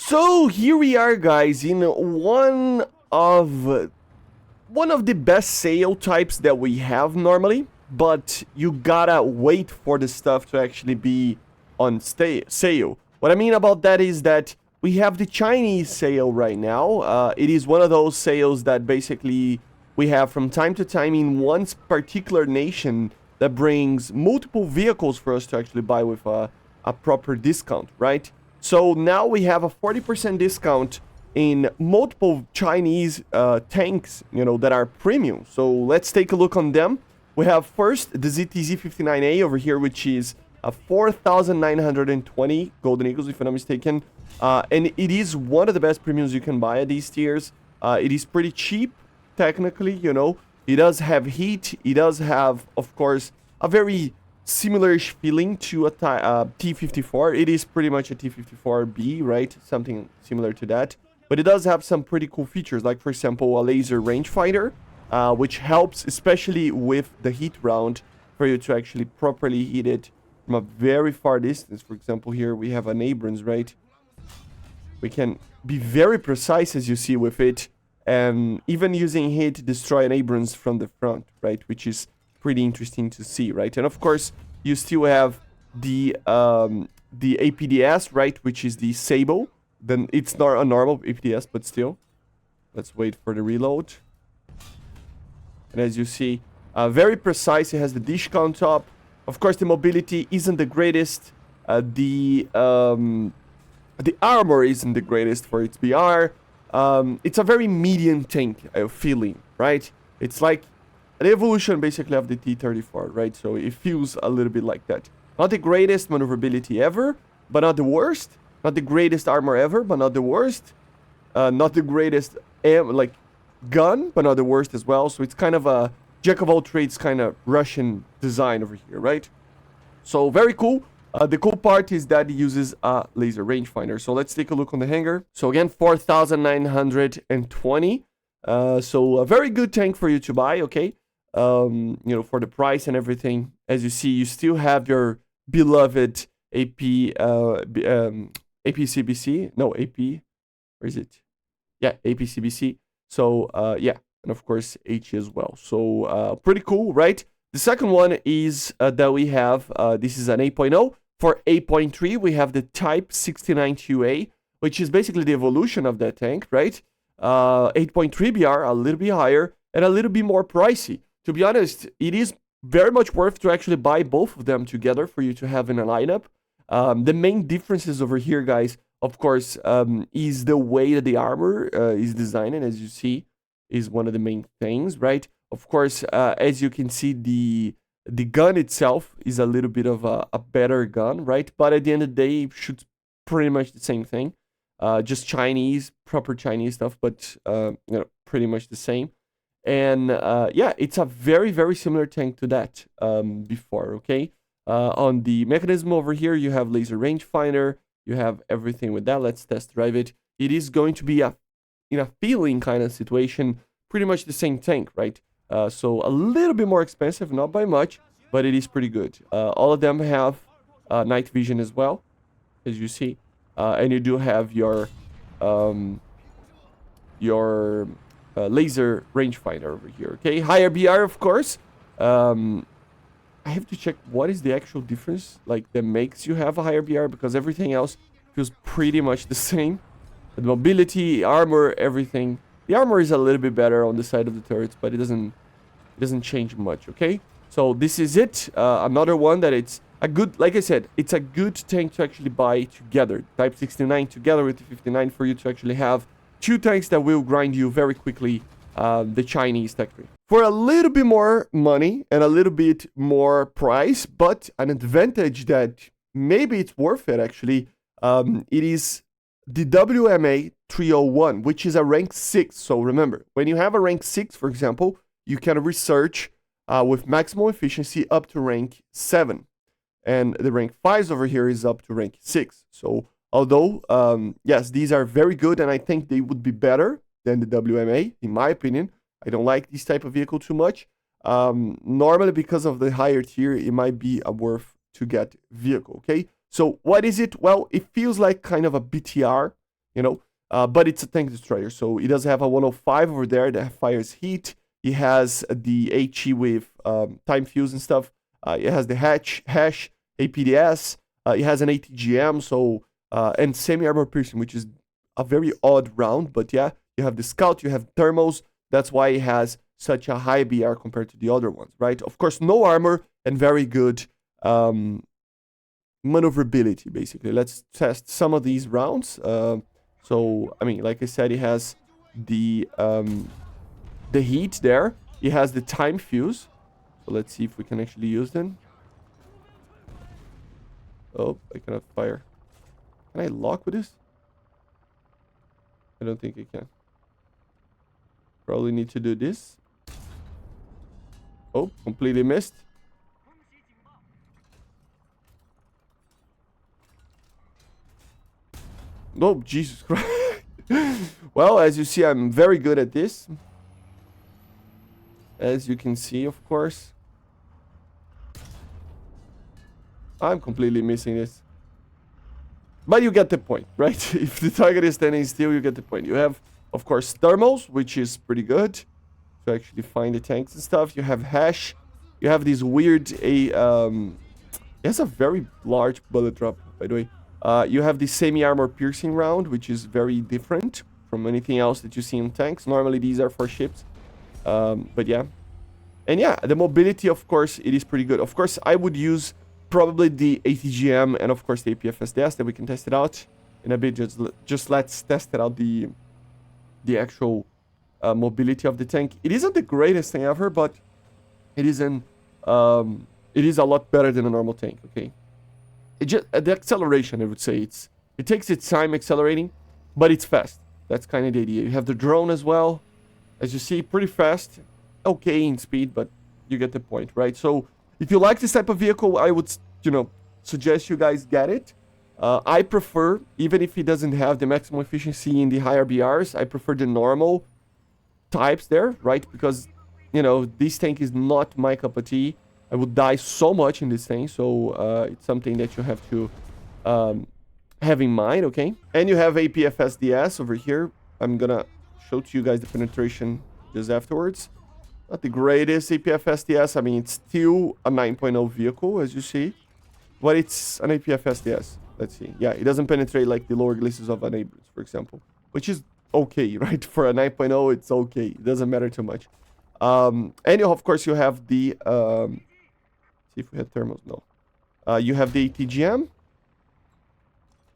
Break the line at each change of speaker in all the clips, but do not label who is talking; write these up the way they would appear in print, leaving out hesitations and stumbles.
So here we are, guys, in one of the best sale types that we have normally, but you gotta wait for the stuff to actually be on sale. What I mean about that is that we have the Chinese sale right now. It is one of those sales that basically we have from time to time in one particular nation that brings multiple vehicles for us to actually buy with a proper discount, right? So now we have a 40% discount in multiple Chinese tanks, that are premium. So let's take a look on them. We have first the ZTZ-59A over here, which is a 4,920 Golden Eagles, if I'm not mistaken. And it is one of the best premiums you can buy at these tiers. It is pretty cheap, technically. It does have heat. It does have, of course, a very similar-ish feeling to a T-54. It is pretty much a T-54B, right? Something similar to that. But it does have some pretty cool features, like, for example, a laser rangefinder, which helps, especially with the heat round, for you to actually properly hit it from a very far distance. For example, here we have an Abrams, right? We can be very precise, as you see, with it, and even using hit destroy an Abrams from the front, right? Which is pretty interesting to see, right? And of course, you still have the APDS, right? Which is the Sable. Then it's not a normal APDS, but still. Let's wait for the reload. And as you see, very precise. It has the dish on top. Of course, the mobility isn't the greatest. The armor isn't the greatest for its BR. It's a very medium tank feeling, right? It's like an evolution basically of the T-34, right? So it feels a little bit like that. Not the greatest maneuverability ever, but not the worst. Not the greatest armor ever, but not the worst. Not the greatest gun, but not the worst as well. So it's kind of a jack of all trades kind of Russian design over here, right? So very cool. The cool part is that it uses a laser rangefinder. So let's take a look on the hangar. So again, 4,920. So a very good tank for you to buy, okay? For the price and everything. As you see, you still have your beloved APCBC. No, AP. Where is it? Yeah, APCBC. So, yeah. And of course, HE as well. So, pretty cool, right? The second one is that we have, this is an 8.0. For 8.3, we have the Type 69QA, which is basically the evolution of that tank, right? 8.3 BR, a little bit higher, and a little bit more pricey. To be honest, it is very much worth to actually buy both of them together for you to have in a lineup. The main differences over here, guys, of course, is the way that the armor is designed, and as you see, is one of the main things, right? Of course, as you can see, the gun itself is a little bit of a better gun, right? But at the end of the day, it shoots pretty much the same thing. Just Chinese, proper Chinese stuff, but pretty much the same. And yeah, it's a very, very similar tank to that before, okay? On the mechanism over here, you have laser rangefinder. You have everything with that. Let's test drive it. It is going to be in a feeling kind of situation, pretty much the same tank, right? So a little bit more expensive, not by much, but it is pretty good. All of them have night vision as well, as you see. And you do have your laser rangefinder over here, okay? Higher BR, of course. I have to check what is the actual difference, like, that makes you have a higher BR, because everything else feels pretty much the same. The mobility, armor, everything. The armor is a little bit better on the side of the turrets, but it doesn't change much, okay? So this is it. Another one that it's a good, like I said, it's a good tank to actually buy together. Type 69 together with the 59 for you to actually have two tanks that will grind you very quickly the Chinese tech tree. For a little bit more money and a little bit more price, but an advantage that maybe it's worth it actually, it is the WMA 301, which is a rank 6. So remember, when you have a rank 6, for example, you can research with maximum efficiency up to rank 7. And the rank 5s over here is up to rank 6. So although, yes, these are very good, and I think they would be better than the WMA, in my opinion. I don't like this type of vehicle too much. Normally, because of the higher tier, it might be a worth to get vehicle, okay? So what is it? Well, it feels like kind of a BTR you know. But it's a tank destroyer, so it does have a 105 over there that fires heat. It has the HE with time fuse and stuff. It has the hash, APDS. It has an ATGM, so and semi-armor piercing, which is a very odd round, but yeah, you have the scout, you have thermals. That's why it has such a high BR compared to the other ones, right? Of course, no armor and very good maneuverability, basically. Let's test some of these rounds. So, I mean, like I said, it has the heat there. It has the time fuse. So let's see if we can actually use them. Oh, I cannot fire. Can I lock with this? I don't think I can. Probably need to do this. Oh, completely missed. Oh, Jesus Christ. Well, as you see, I'm very good at this. As you can see, of course. I'm completely missing this. But you get the point, right? If the target is standing still, you get the point. You have, of course, thermals, which is pretty good to actually find the tanks and stuff. You have hash. You have this weird it has a very large bullet drop, by the way. You have the semi-armor piercing round, which is very different from anything else that you see in tanks. Normally, these are for ships. But yeah. And yeah, the mobility, of course, it is pretty good. Of course, I would use probably the ATGM and, of course, the APFSDS that we can test it out in a bit. Just let's test it out, the actual mobility of the tank. It isn't the greatest thing ever, but it isn't... it is a lot better than a normal tank, okay? It just the acceleration, I would say, it takes its time accelerating, but it's fast. That's kind of the idea. You have the drone as well, as you see, pretty fast, okay in speed, but you get the point, right? So if you like this type of vehicle, I would, suggest you guys get it. I prefer, even if it doesn't have the maximum efficiency in the higher BRs, I prefer the normal types there, right? Because this tank is not my cup of tea. I would die so much in this thing, so it's something that you have to have in mind, okay? And you have APFSDS over here. I'm gonna show to you guys the penetration just afterwards. Not the greatest APFSDS. I mean, it's still a 9.0 vehicle, as you see, but it's an APFSDS. Let's see. Yeah, it doesn't penetrate like the lower glissies of an Abrams, for example, which is okay, right? For a 9.0, it's okay. It doesn't matter too much. And of course, you have the... see if we had thermals. No. You have the ATGM,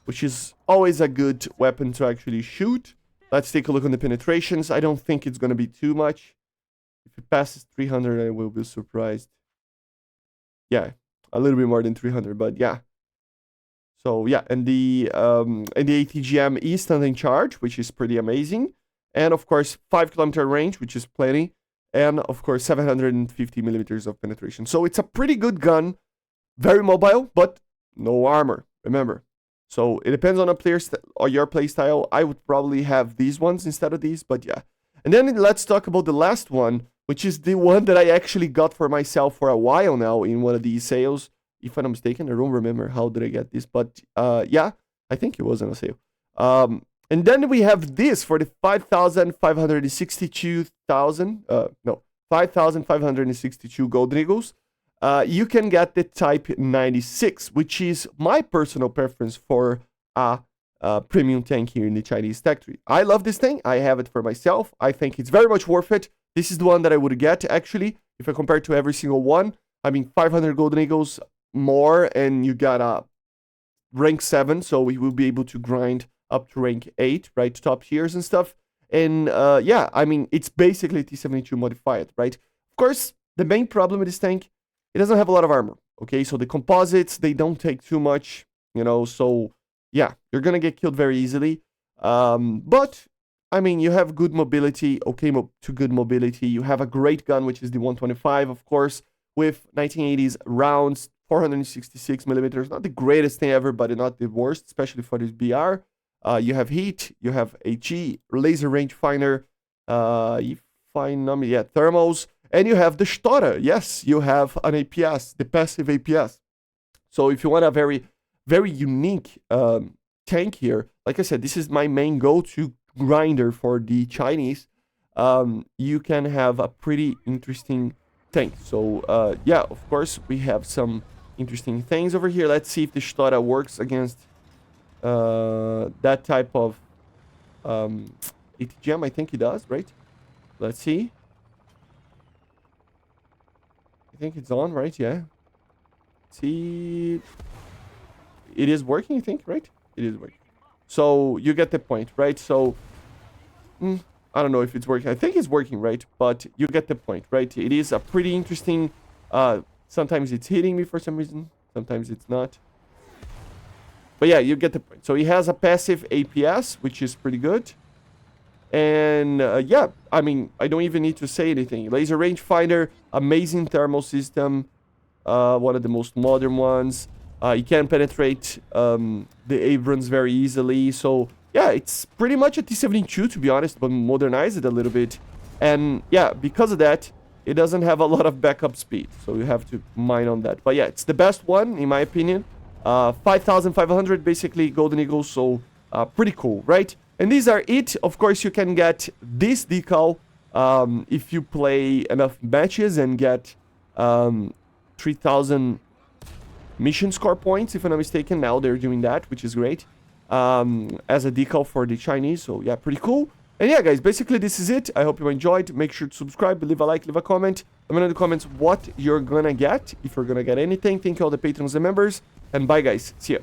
which is always a good weapon to actually shoot. Let's take a look on the penetrations. I don't think it's going to be too much. If it passes 300, I will be surprised. Yeah, a little bit more than 300, but yeah. So yeah, and the ATGM is standing charge, which is pretty amazing. And of course, 5-kilometer range, which is plenty. And of course, 750 millimeters of penetration. So it's a pretty good gun. Very mobile, but no armor, remember. So it depends on a player's or your playstyle. I would probably have these ones instead of these, but yeah. And then let's talk about the last one, which is the one that I actually got for myself for a while now in one of these sales. If I'm not mistaken, I don't remember how did I get this, but yeah, I think it was on a sale. And then we have this for the 5,562 Golden Eagles. You can get the Type 96, which is my personal preference for a premium tank here in the Chinese factory. I love this thing. I have it for myself. I think it's very much worth it. This is the one that I would get, actually, if I compare to every single one. I mean, 500 Golden Eagles more, and you got a rank 7, so we will be able to grind up to rank 8, right? Top tiers and stuff. And yeah, I mean, it's basically T-72 modified, right? Of course, the main problem with this tank, it doesn't have a lot of armor, okay? So the composites, they don't take too much, so yeah, you're gonna get killed very easily. But, I mean, you have good mobility, okay, to good mobility. You have a great gun, which is the 125, of course, with 1980s rounds, 466 millimeters. Not the greatest thing ever, but not the worst, especially for this BR. You have heat, you have HE, laser rangefinder, thermals, and you have the Stora. Yes, you have an APS, the passive APS. So if you want a very, very unique tank here, like I said, this is my main go-to grinder for the Chinese. You can have a pretty interesting tank. So yeah, of course, we have some interesting things over here. Let's see if the Stora works against that type of ATGM. I think it does, right? Let's see. I think it's on, right? Yeah. See, it is working, I think, right? It is working. So you get the point, right? So I don't know if it's working. I think it's working, right? But you get the point, right? It is a pretty interesting. Sometimes it's hitting me for some reason. Sometimes it's not. But yeah, you get the point. So he has a passive APS, which is pretty good. And yeah, I mean, I don't even need to say anything. Laser rangefinder, amazing thermal system. One of the most modern ones. You can penetrate the Abrams very easily. So yeah, it's pretty much a T-72 to be honest, but modernize it a little bit. And yeah, because of that, it doesn't have a lot of backup speed. So you have to mind on that. But yeah, it's the best one in my opinion. 5,500 basically Golden Eagle. So pretty cool, right? And these are it. Of course, you can get this decal if you play enough matches and get 3,000 mission score points, if I'm not mistaken. Now they're doing that, which is great, as a decal for the Chinese. So yeah, pretty cool. And yeah, guys, basically this is it. I hope you enjoyed. Make sure to subscribe, leave a like, leave a comment. Let me know in the comments what you're gonna get, if you're gonna get anything. Thank you all the patrons and members, and bye guys, see ya.